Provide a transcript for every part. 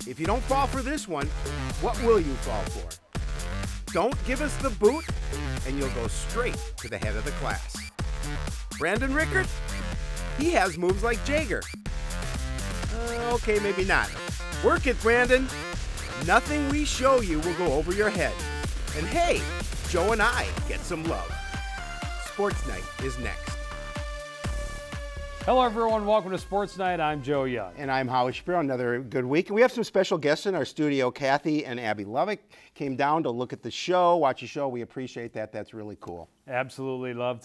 If you don't fall for this one, what will you fall for? Don't give us the boot, and you'll go straight to the head of the class. Brandon Rickert? He has moves like Jagger. Okay, maybe not. Work it, Brandon. Nothing we show you will go over your head. And hey, Joe and I get some love. Sports Night is next. Hello, everyone. Welcome to Sports Night. I'm Joe Young. And I'm Howard Shapiro. Another good week. And we have some special guests in our studio. Kathy and Abby Lovick came down to look at the show, watch the show. We appreciate that. That's really cool. Absolutely. Love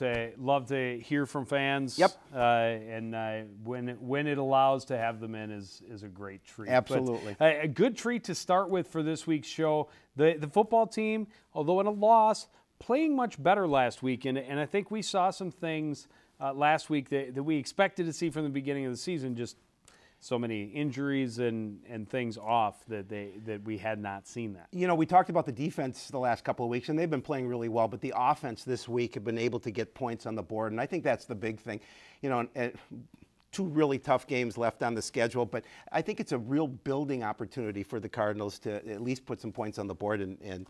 to hear from fans. Yep. When it allows to have them in is a great treat. Absolutely. But, a good treat to start with for this week's show. The football team, although in a loss, playing much better last week. And I think we saw some things last week that we expected to see from the beginning of the season, just so many injuries and things off that we had not seen that. You know, we talked about the defense the last couple of weeks, and they've been playing really well, but the offense this week have been able to get points on the board, and I think that's the big thing. You know, two really tough games left on the schedule, but I think it's a real building opportunity for the Cardinals to at least put some points on the board and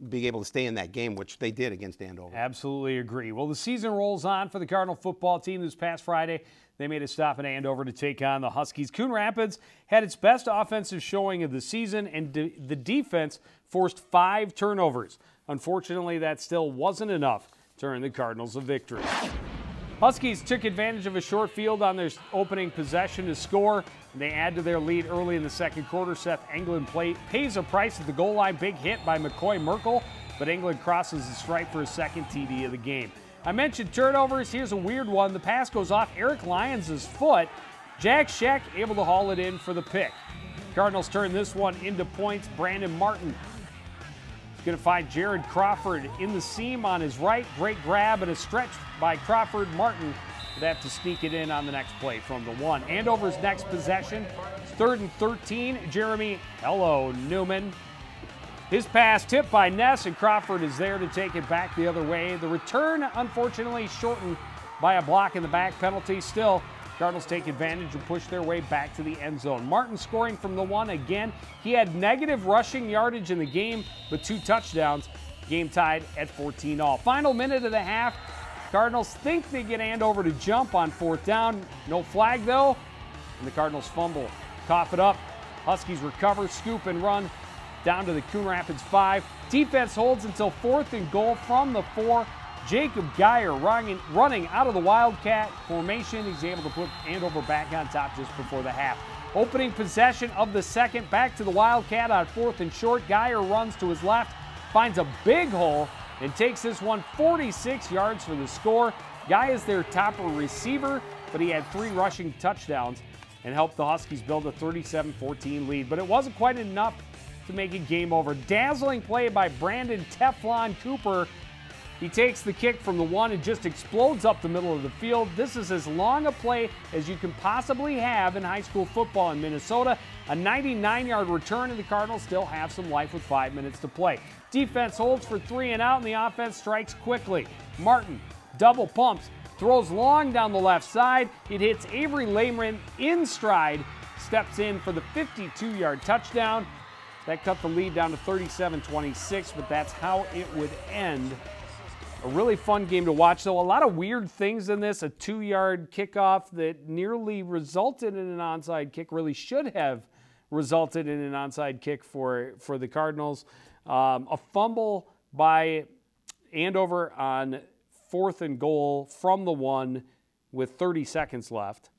being able to stay in that game, which they did against Andover. Absolutely agree. Well, the season rolls on for the Cardinal football team. This past Friday, they made a stop in Andover to take on the Huskies. Coon Rapids had its best offensive showing of the season, and the defense forced 5 turnovers. Unfortunately, that still wasn't enough to earn the Cardinals a victory. Huskies took advantage of a short field on their opening possession to score. They add to their lead early in the second quarter. Seth Englund pays a price at the goal line. Big hit by McCoy Merkel, but Englund crosses the stripe for his second TD of the game. I mentioned turnovers. Here's a weird one. The pass goes off Eric Lyons' foot. Jack Scheck able to haul it in for the pick. Cardinals turn this one into points. Brandon Martin is going to find Jared Crawford in the seam on his right. Great grab and a stretch by Crawford. Martin would have to sneak it in on the next play from the 1. Andover's next possession, 3rd and 13. Jeremy Newman. His pass tipped by Ness, and Crawford is there to take it back the other way. The return, unfortunately, shortened by a block in the back penalty. Still, Cardinals take advantage and push their way back to the end zone. Martin scoring from the 1 again. He had negative rushing yardage in the game, but 2 touchdowns. Game tied at 14 all. Final minute of the half. Cardinals think they get Andover to jump on 4th down. No flag, though, and the Cardinals fumble. Cough it up. Huskies recover, scoop, and run down to the Coon Rapids 5. Defense holds until 4th and goal from the 4. Jacob Geyer running out of the Wildcat formation. He's able to put Andover back on top just before the half. Opening possession of the second, back to the Wildcat on 4th and short. Geyer runs to his left, finds a big hole, and takes this one 46 yards for the score. Guy is their top receiver, but he had 3 rushing touchdowns and helped the Huskies build a 37-14 lead. But it wasn't quite enough to make it game over. Dazzling play by Brandon Teflon Cooper. He takes the kick from the 1 and just explodes up the middle of the field. This is as long a play as you can possibly have in high school football in Minnesota. A 99-yard return, and the Cardinals still have some life with 5 minutes to play. Defense holds for 3 and out, and the offense strikes quickly. Martin double pumps, throws long down the left side. It hits Avery Lehman in stride, steps in for the 52-yard touchdown. That cut the lead down to 37-26, but that's how it would end. A really fun game to watch, though. A lot of weird things in this. A 2-yard kickoff that nearly resulted in an onside kick, really should have resulted in an onside kick for the Cardinals. A fumble by Andover on 4th and goal from the 1 with 30 seconds left.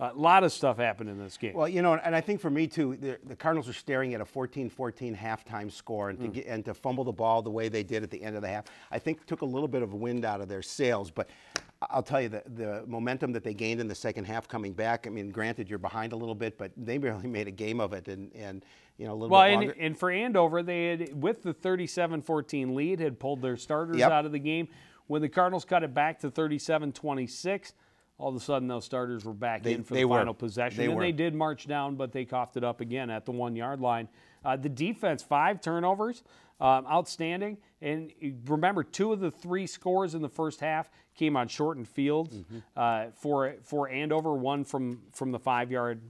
A lot of stuff happened in this game. Well, you know, and I think for me, too, the Cardinals are staring at a 14-14 halftime score, and to fumble the ball the way they did at the end of the half, I think took a little bit of wind out of their sails. But I'll tell you, the momentum that they gained in the second half coming back, I mean, granted, you're behind a little bit, but they really made a game of it, and you know, a little bit longer. And for Andover, they had, with the 37-14 lead, had pulled their starters out of the game. When the Cardinals cut it back to 37-26, all of a sudden those starters were back in for the final possession. They did march down, but they coughed it up again at the 1-yard line. The defense, 5 turnovers, outstanding. And remember, 2 of the 3 scores in the first half came on shortened fields for Andover, 1 from the 5-yard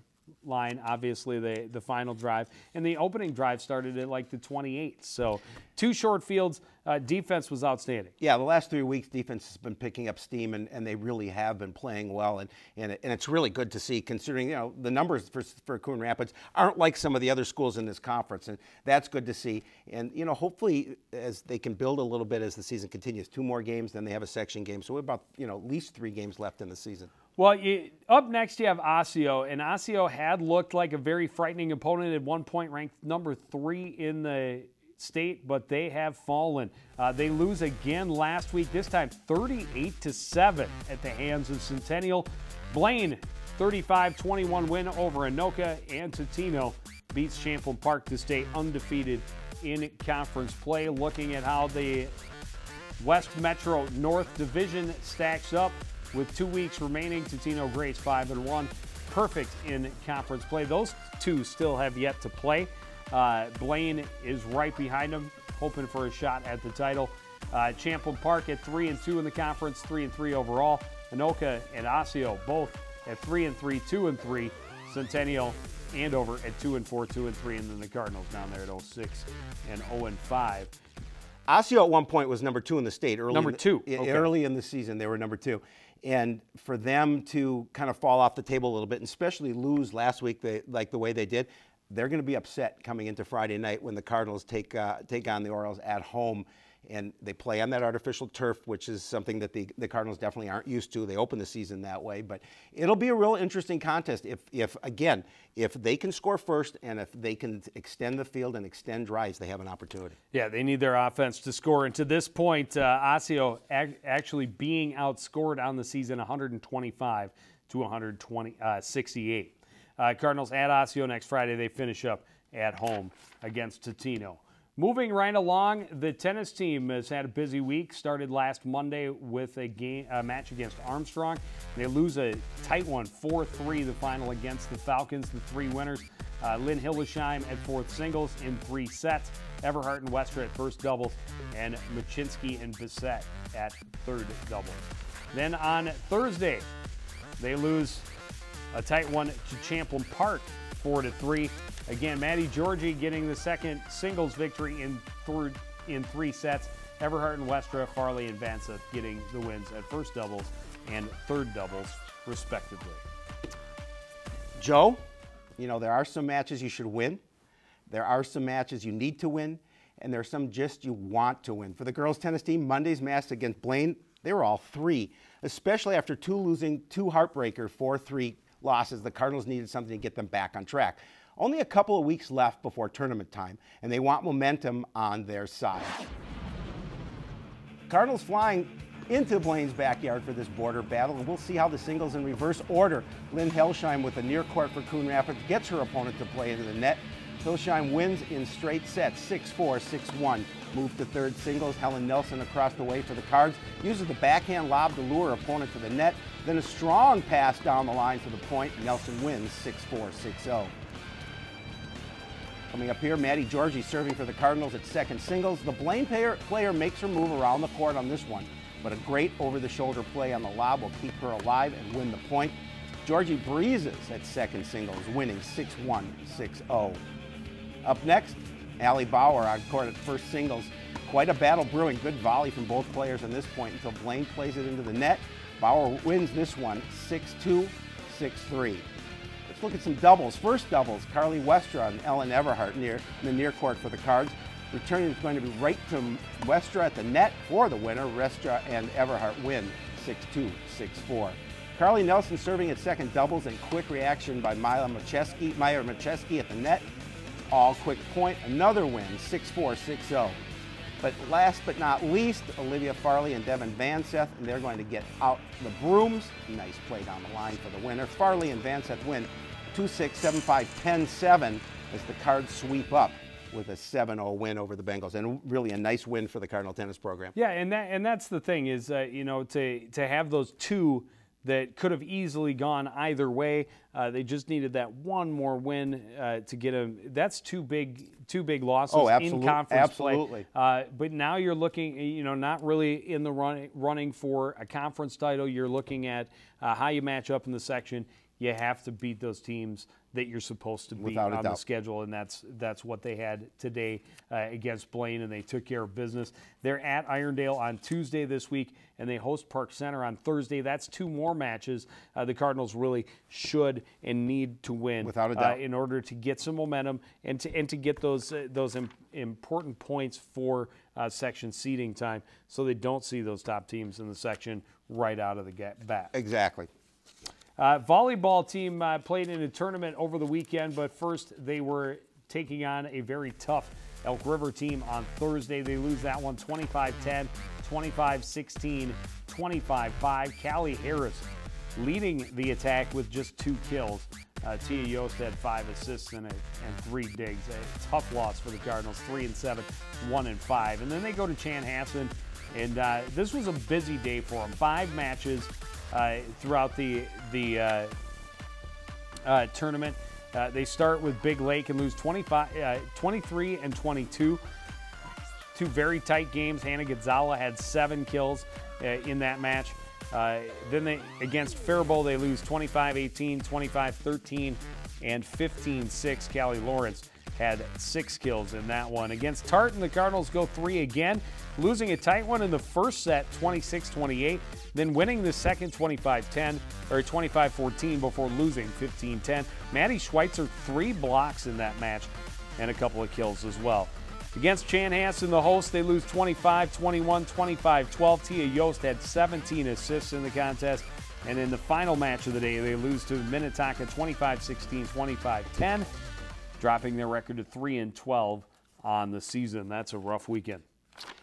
line, obviously, the final drive. And the opening drive started at like the 28th. So 2 short fields. Defense was outstanding. Yeah, the last 3 weeks, defense has been picking up steam, and they really have been playing well. And it's really good to see, considering, the numbers for Coon Rapids aren't like some of the other schools in this conference. And that's good to see. And, hopefully, as they can build a little bit as the season continues. 2 more games, then they have a section game. So we're about, at least 3 games left in the season. Well, up next you have Osseo, and Osseo had looked like a very frightening opponent at one point, ranked number 3 in the state, but they have fallen. They lose again last week, this time 38-7 at the hands of Centennial. Blaine, 35-21 win over Anoka, and Totino beats Champlain Park to stay undefeated in conference play. Looking at how the West Metro North Division stacks up with 2 weeks remaining, Totino grades 5-1, perfect in conference play. Those 2 still have yet to play. Blaine is right behind them, hoping for a shot at the title. Champlain Park at 3-2 in the conference, 3-3 overall. Anoka and Osseo both at 3-3, 2-3. Centennial Andover at 2-4, 2-3, and then the Cardinals down there at 06 and 0-5. Osseo at one point was number 2 in the state. Early in the season, they were number 2. And for them to kind of fall off the table a little bit, and especially lose last week like the way they did, they're going to be upset coming into Friday night when the Cardinals take on the Orioles at home. And they play on that artificial turf, which is something that the Cardinals definitely aren't used to. They open the season that way. But it'll be a real interesting contest if they can score first and if they can extend the field and extend drives, they have an opportunity. Yeah, they need their offense to score. And to this point, Osseo actually being outscored on the season 125-168. Cardinals at Osseo next Friday. They finish up at home against Totino. Moving right along, the tennis team has had a busy week. Started last Monday with a match against Armstrong. They lose a tight one, 4-3, the final against the Falcons. The 3 winners, Lynn Hildesheim at 4th singles in 3 sets, Everhart and Westra at first doubles, and Machinsky and Bissett at third doubles. Then on Thursday, they lose a tight one to Champlain Park, 4-3. Again, Maddie Georgie getting the second singles victory in 3 sets. Everhart and Westra, Farley and Vansa getting the wins at first doubles and third doubles, respectively. Joe, there are some matches you should win. There are some matches you need to win. And there are some just you want to win. For the girls tennis team, Monday's match against Blaine, they were all 3, especially after 2 heartbreaker 4-3 losses. The Cardinals needed something to get them back on track. Only a couple of weeks left before tournament time, and they want momentum on their side. Cardinals flying into Blaine's backyard for this border battle, and we'll see how the singles in reverse order. Lynn Hildesheim with a near court for Coon Rapids gets her opponent to play into the net. Hildesheim wins in straight sets, 6-4, 6-1. Move to third singles. Helen Nelson across the way for the Cards. Uses the backhand lob to lure her opponent to the net. Then a strong pass down the line for the point. Nelson wins 6-4, 6-0. Coming up here, Maddie Georgie serving for the Cardinals at second singles. The Blaine player makes her move around the court on this one, but a great over-the-shoulder play on the lob will keep her alive and win the point. Georgie breezes at second singles, winning 6-1, 6-0. Up next, Allie Bauer on court at first singles. Quite a battle brewing. Good volley from both players on this point until Blaine plays it into the net. Bauer wins this one, 6-2, 6-3. Let's look at some doubles. First doubles, Carly Westra and Ellen Everhart in the near court for the Cards. Returning is going to be right to Westra at the net for the winner. Westra and Everhart win 6-2, 6-4. Carly Nelson serving at second doubles and quick reaction by Meyer Macheski at the net. All quick point, another win, 6-4, 6-0. But last but not least, Olivia Farley and Devin Vanseth, and they're going to get out the brooms. Nice play down the line for the winner. Farley and Vanseth win 2-6, 7-5, 10-7 as the Cards sweep up with a 7-0 win over the Bengals, and really a nice win for the Cardinal tennis program. Yeah, and that's the thing is, to have those 2 that could have easily gone either way. They just needed that one more win to get them. That's two big losses in conference play. But now you're looking, not really in the running for a conference title. You're looking at how you match up in the section you have to beat those teams that you're supposed to beat Without a on the doubt. schedule, and that's what they had today against Blaine, and they took care of business. They're at Irondale on Tuesday this week, and they host Park Center on Thursday. That's 2 more matches the Cardinals really should and need to win Without a doubt. in order to get some momentum and to get those important points for section seeding time, so they don't see those top teams in the section right out of the bat. Exactly. Volleyball team played in a tournament over the weekend, but first they were taking on a very tough Elk River team on Thursday. They lose that one 25-10, 25-16, 25-5. Callie Harris leading the attack with just 2 kills. Tia Yost had 5 assists and 3 digs. A tough loss for the Cardinals, 3-7, 1-5. And then they go to Chanhassen, and this was a busy day for them. 5 matches throughout the tournament. They start with Big Lake and lose 23 and 22. 2 very tight games. Hannah Gonzala had 7 kills in that match. Then against Faribault, they lose 25-18, 25-13, and 15-6. Callie Lawrence had 6 kills in that one. Against Tartan, the Cardinals go 3 again, losing a tight one in the first set, 26-28, then winning the second 25-10 or 25-14 before losing 15-10. Maddie Schweitzer 3 blocks in that match and a couple of kills as well. Against Chanhassen, the host, they lose 25-21, 25-12. Tia Yost had 17 assists in the contest. And in the final match of the day, they lose to Minnetonka 25-16, 25-10, dropping their record to 3-12 on the season. That's a rough weekend.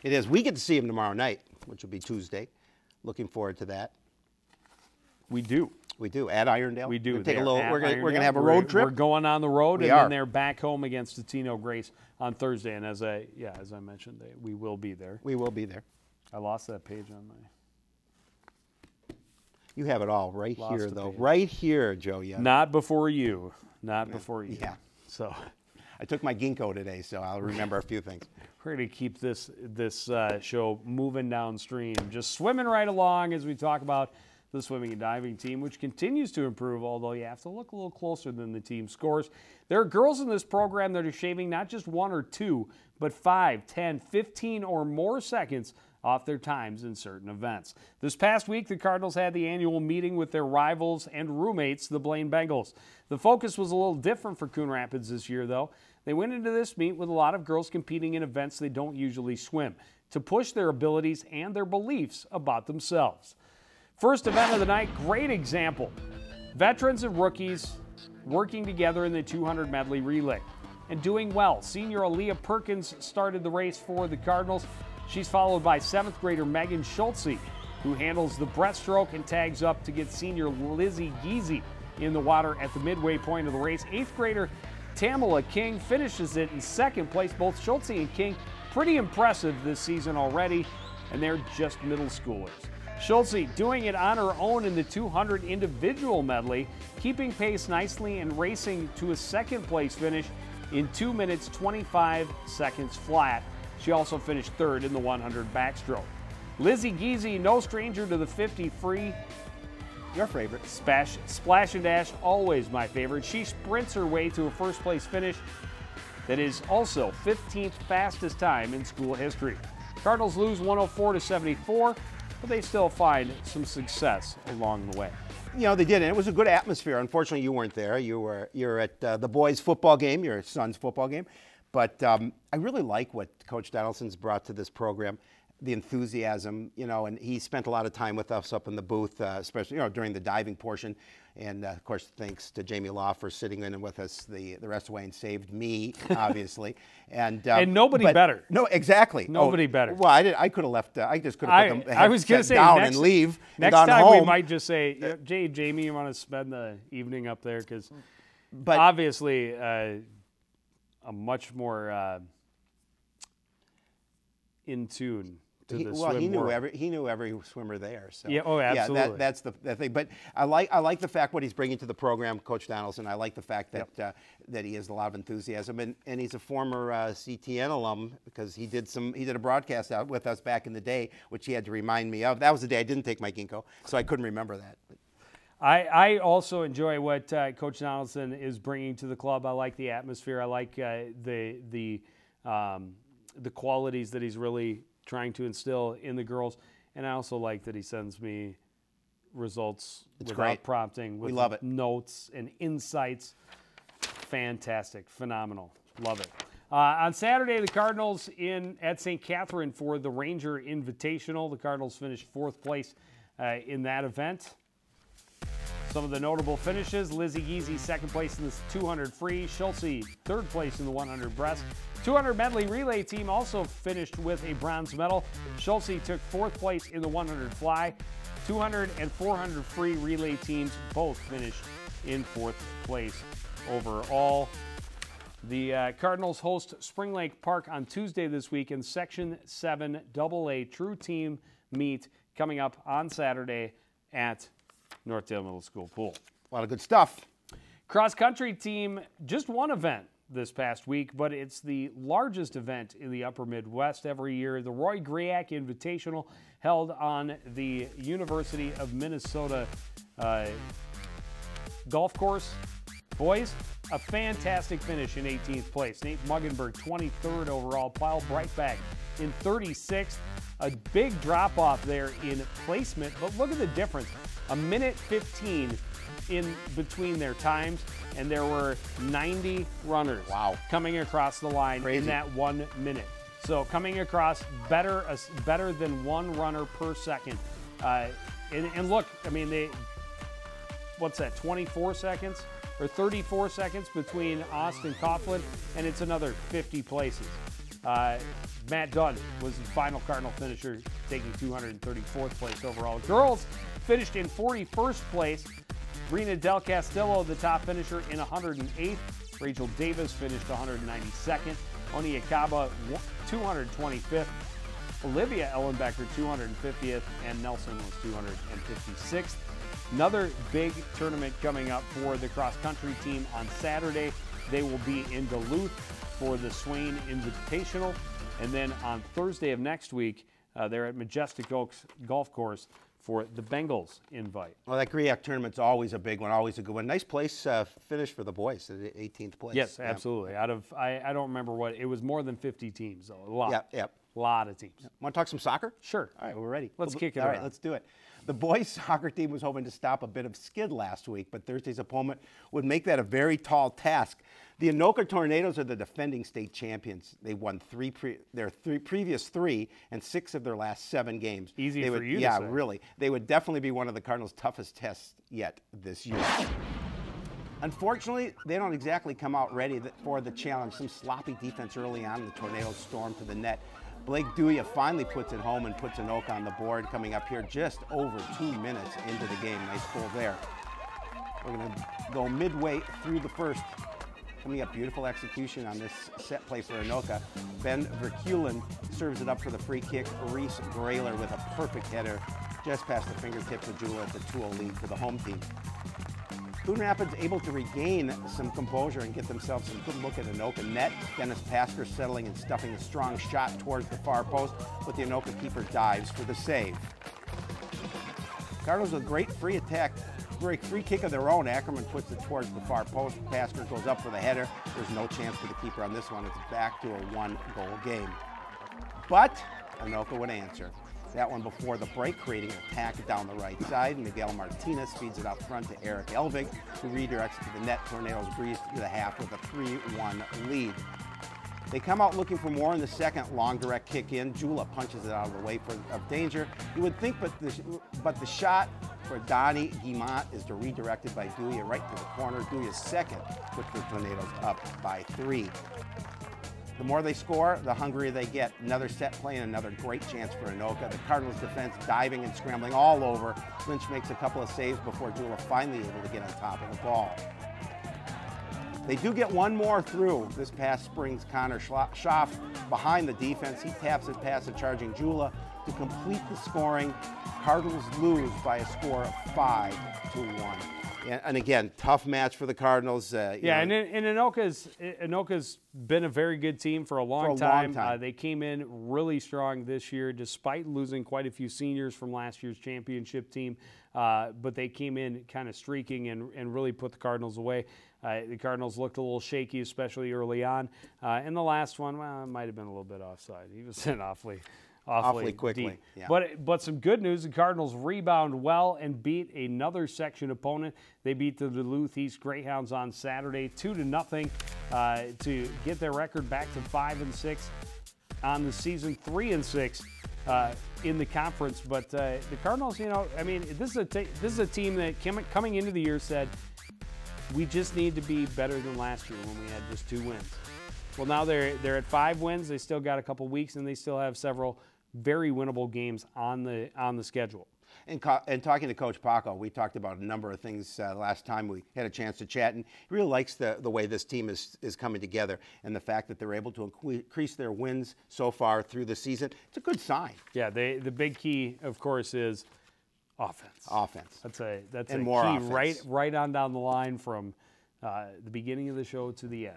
It is. We get to see him tomorrow night, which will be Tuesday. Looking forward to that. We do. We do. At Irondale. We do. We're going to have a road trip. We're going on the road, We and are. then they're back home against Totino Grace on Thursday. And as I mentioned, we will be there. We will be there. I lost that page on my. You have it all right Lost here, a though. page. Right here, Joe. Yeah. Not before you. Not before you. Yeah. So I took my ginkgo today, so I'll remember a few things. we're going to keep this show moving downstream, just swimming right along as we talk about the swimming and diving team, which continues to improve, although you have to look a little closer than the team scores. There are girls in this program that are shaving not just 1 or 2, but 5, 10, 15 or more seconds off their times in certain events. This past week, the Cardinals had the annual meeting with their rivals and roommates, the Blaine Bengals. The focus was a little different for Coon Rapids this year, though. They went into this meet with a lot of girls competing in events they don't usually swim, to push their abilities and their beliefs about themselves. First event of the night, great example. Veterans and rookies working together in the 200 medley relay and doing well. Senior Aaliyah Perkins started the race for the Cardinals. She's followed by 7th grader Megan Schultze, who handles the breaststroke and tags up to get senior Lizzie Geezy in the water at the midway point of the race. 8th grader Tamala King finishes it in 2nd place. Both Schultze and King pretty impressive this season already, and they're just middle schoolers. Schultze doing it on her own in the 200 individual medley, keeping pace nicely and racing to a 2nd place finish in 2 minutes 25 seconds flat. She also finished 3rd in the 100 backstroke. Lizzie Geezy, no stranger to the 50 free. Your favorite. Splash and dash, always my favorite. She sprints her way to a 1st place finish that is also 15th fastest time in school history. Cardinals lose 104-74. But they still find some success along the way. You know, they did, and it was a good atmosphere. Unfortunately, you weren't there. You're at the boys' football game, your son's football game. But I really like what Coach Donaldson's brought to this program, the enthusiasm, you know, and he spent a lot of time with us up in the booth, especially, you know, during the diving portion. And, of course, thanks to Jamie Law for sitting in with us the rest of the way and saved me, obviously. And nobody better. No, exactly. Nobody better. Well, I could have left. I just could have put them I was going to say, down and leave. Next and time home. we might just say, Jamie, you want to spend the evening up there? Because But obviously a much more in tune to the swim world. He knew every swimmer there. So yeah, oh, absolutely. Yeah, that's the thing. But I like the fact what he's bringing to the program, Coach Donaldson. I like the fact that that he has a lot of enthusiasm, and he's a former CTN alum because he did a broadcast out with us back in the day, which he had to remind me of. That was the day I didn't take my ginkgo, so I couldn't remember that. But. I also enjoy what Coach Donaldson is bringing to the club. I like the atmosphere. I like the qualities that he's really trying to instill in the girls. And I also like that he sends me results without prompting, with we love it. Notes and insights. Fantastic. Phenomenal. Love it. On Saturday, the Cardinals at St. Catherine for the Ranger Invitational. The Cardinals finished 4th place in that event. Some of the notable finishes: Lizzie Geezy, 2nd place in the 200 free. Schultze, 3rd place in the 100 breast. 200 medley relay team also finished with a bronze medal. Schultze took 4th place in the 100 fly. 200 and 400 free relay teams both finished in 4th place overall. The Cardinals host Spring Lake Park on Tuesday this week in Section 7 AA True Team Meet coming up on Saturday at Northdale Middle School Pool. A lot of good stuff. Cross-country team, just one event this past week, but it's the largest event in the upper Midwest every year. The Roy Griak Invitational, held on the University of Minnesota golf course. Boys, a fantastic finish in 18th place. Nate Muggenberg, 23rd overall. Paul Breitbach in 36th. A big drop-off there in placement, but look at the difference. A minute 15 in between their times, and there were 90 runners coming across the line in that 1 minute. So coming across better than one runner per second. And look, I mean, what's that, 24 seconds? Or 34 seconds between Austin Coughlin, and it's another 50 places. Matt Dunn was the final Cardinal finisher, taking 234th place overall. Girls finished in 41st place. Rena Del Castillo, the top finisher, in 108th. Rachel Davis finished 192nd. Oni Akaba, 225th. Olivia Ellenbecker, 250th. And Nelson was 256th. Another big tournament coming up for the cross-country team on Saturday. They will be in Duluth for the Swain Invitational. And then on Thursday of next week, they're at Majestic Oaks Golf Course for the Bengals invite. Well, that GRIAC tournament's always a big one, always a good one. Nice place finish for the boys, at 18th place. Yes, absolutely. Out of, I don't remember what, it was more than 50 teams, though. A lot. Yeah. A lot of teams. Want to talk some soccer? Sure. All right, we're ready. Let's kick it All around. right, let's do it. The boys' soccer team was hoping to stop a bit of skid last week, but Thursday's opponent would make that a very tall task. The Anoka Tornadoes are the defending state champions. They won their previous 3 and 6 of their last 7 games. Easy for you to say. Yeah, really. They would definitely be one of the Cardinals' toughest tests yet this year. Unfortunately, they don't exactly come out ready for the challenge. Some sloppy defense early on, the Tornadoes stormed to the net. Blake Duya finally puts it home and puts Anoka on the board, coming up here just over 2 minutes into the game. Nice goal there. We're going to go midway through the first. Coming up, beautiful execution on this set play for Anoka. Ben Verkulen serves it up for the free kick. Reese Grayler with a perfect header just past the fingertips of Jula at the 2-0 lead for the home team. Coon Rapids able to regain some composure and get themselves a good look at Anoka net. Dennis Pasker settling and stuffing a strong shot towards the far post, but the Anoka keeper dives for the save. Cardinals with a great free kick of their own. Ackerman puts it towards the far post. Pasker goes up for the header. There's no chance for the keeper on this one. It's back to a 1-goal game. But Anoka would answer. That one before the break, creating an attack down the right side. Miguel Martinez feeds it up front to Eric Elvig, who redirects it to the net. Tornadoes breeze to the half with a 3-1 lead. They come out looking for more in the second. Long direct kick in. Jula punches it out of the way of danger. You would think, but the shot for Donnie Guimont is redirected by Duya right to the corner. Duya's second puts the Tornadoes up by 3. The more they score, the hungrier they get. Another set play and another great chance for Anoka. The Cardinals defense diving and scrambling all over. Lynch makes a couple of saves before Jula finally able to get on top of the ball. They do get one more through. This pass springs Connor Schaff behind the defense. He taps it past the charging Jula to complete the scoring. Cardinals lose by a score of 5-1. And again, tough match for the Cardinals. Yeah, and Anoka's been a very good team for a long time. They came in really strong this year, despite losing quite a few seniors from last year's championship team. But they came in kind of streaking and really put the Cardinals away. The Cardinals looked a little shaky, especially early on. In the last one, well, it might have been a little bit offside. He was in awfully quickly. Deep. Yeah. But some good news, the Cardinals rebound well and beat another section opponent. They beat the Duluth East Greyhounds on Saturday 2-0 to get their record back to 5-6 on the season, 3-6 in the conference. But the Cardinals, this is a team that coming into the year said, we just need to be better than last year when we had just 2 wins. Well, now they're at 5 wins. They still got a couple weeks, and they still have several very winnable games on the schedule. And talking to Coach Paco, we talked about a number of things last time we had a chance to chat, and he really likes the way this team is coming together and the fact that they're able to increase their wins so far through the season. It's a good sign. Yeah, the big key, of course, is offense. That's a key offense. right on down the line from the beginning of the show to the end.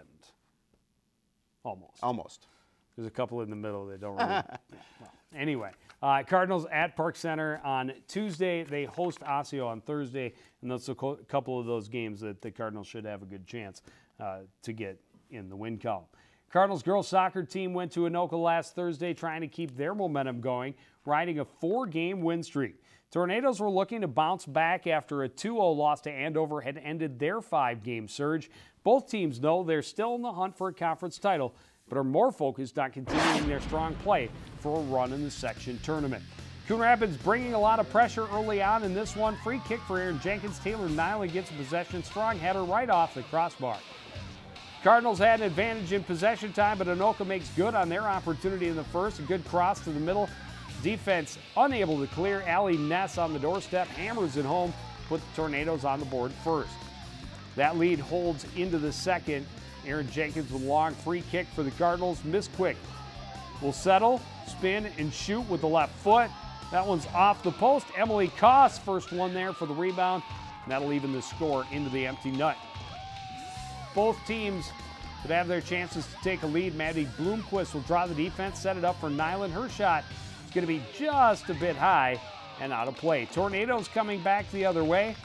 Almost. There's a couple in the middle that don't really. Well, anyway, Cardinals at Park Center on Tuesday. They host Osseo on Thursday, and that's a couple of those games that the Cardinals should have a good chance to get in the win column. Cardinals girls soccer team went to Anoka last Thursday trying to keep their momentum going, riding a 4-game win streak. Tornadoes were looking to bounce back after a 2-0 loss to Andover had ended their 5-game surge. Both teams know they're still in the hunt for a conference title, but are more focused on continuing their strong play for a run in the section tournament. Coon Rapids bringing a lot of pressure early on in this one. Free kick for Aaron Jenkins. Taylor Nyland gets possession. Strong header right off the crossbar. Cardinals had an advantage in possession time, but Anoka makes good on their opportunity in the first. A good cross to the middle. Defense unable to clear. Allie Ness on the doorstep hammers it home, put the Tornadoes on the board first. That lead holds into the second. Aaron Jenkins with a long free kick for the Cardinals. Miss quick. Will settle, spin, and shoot with the left foot. That one's off the post. Emily Koss, first one there for the rebound. And that'll even the score into the empty net. Both teams that have their chances to take a lead. Maddie Bloomquist will draw the defense, set it up for Nyland. Her shot is going to be just a bit high and out of play. Tornadoes coming back the other way.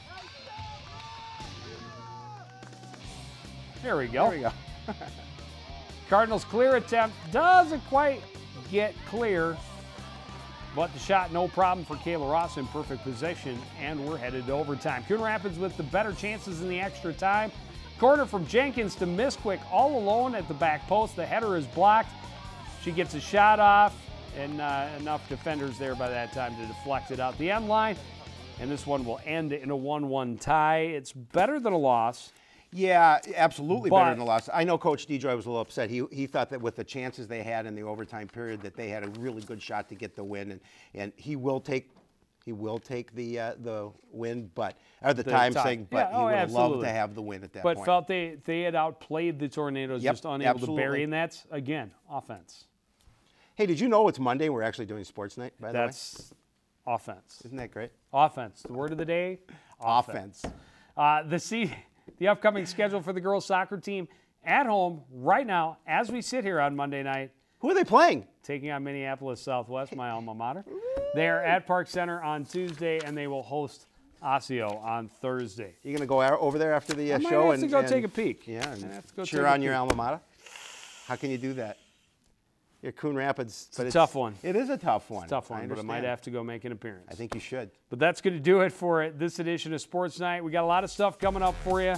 There we go. Cardinals clear attempt doesn't quite get clear, but the shot no problem for Kayla Ross in perfect position, and we're headed to overtime. Coon Rapids with the better chances in the extra time. Corner from Jenkins to Missquick all alone at the back post. The header is blocked. She gets a shot off, and enough defenders there by that time to deflect it out the end line. And this one will end in a 1-1 tie. It's better than a loss. Yeah, absolutely better than a loss. I know Coach DeJoy was a little upset. He thought that with the chances they had in the overtime period that they had a really good shot to get the win, and he will take the win, but or the time thing. But he would have loved to have the win at that point. But felt they had outplayed the Tornadoes, just unable to bury, and that's again offense. Hey, did you know it's Monday? We're actually doing Sports Night. By the way, that's offense. Isn't that great? Offense. The word of the day. Offense. The upcoming schedule for the girls soccer team at home right now, as we sit here on Monday night. Who are they playing? Taking on Minneapolis Southwest, my alma mater. They are at Park Center on Tuesday, and they will host Osseo on Thursday. You going to go over there after the show? I have to go take a peek. Yeah, and cheer on your alma mater? How can you do that? You're Coon Rapids. It's a tough one. It is a tough one. It's a tough one, but I might have to go make an appearance. I think you should. But that's going to do it for this edition of Sports Night. We got a lot of stuff coming up for you.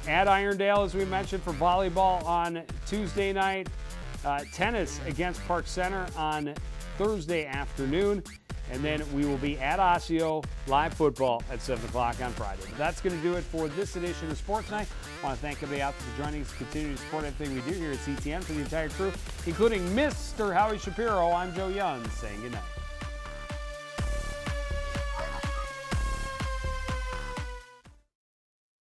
At Irondale, as we mentioned, for volleyball on Tuesday night. Tennis against Park Center on Thursday afternoon. And then we will be at Osseo, live football at 7 o'clock on Friday. But that's going to do it for this edition of Sports Night. I want to thank everybody out there for joining us, continue to support everything we do here at CTN. For the entire crew, including Mr. Howie Shapiro, I'm Joe Young, saying good night.